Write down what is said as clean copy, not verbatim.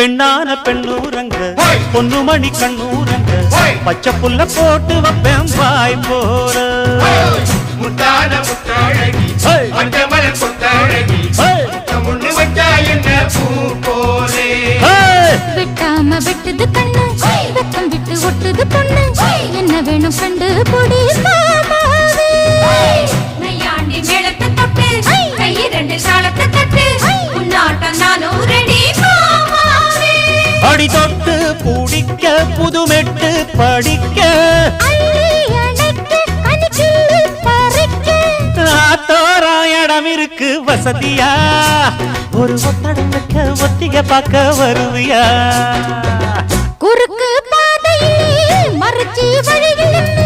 பெண்ணான பெண்ணூரங்க பொன்னுமணி கண்ணூரங்க பச்சை புல்ல போட்டு வைப்பேன் வாய் போற முத்தான முத்தாழகி மஞ்சமல கொத்தாழகி முன்னு வச்சா என்ன பூ போலே விட்டாம விட்டது கண்ணு வெக்கம் விட்டு ஒட்டுது பொண்ணு என்ன வேணும் கண்டு பொடி மாமாவே நையாண்டி மேளத்தை தொட்டு கை ரெண்டு சாலத்தை தட்டு உன்னாட்டம் நானும் ரெடி மாமாவே அடி தொட்டு பூடிக்க புதுமெட்டு படிக்க இடம் இருக்கு வசதியா ஒரு ஒத்தடம் வைக்க ஒத்திக பார்க்க வருவியா குறுக்கு பாதையில் மறைச்சி வழியில்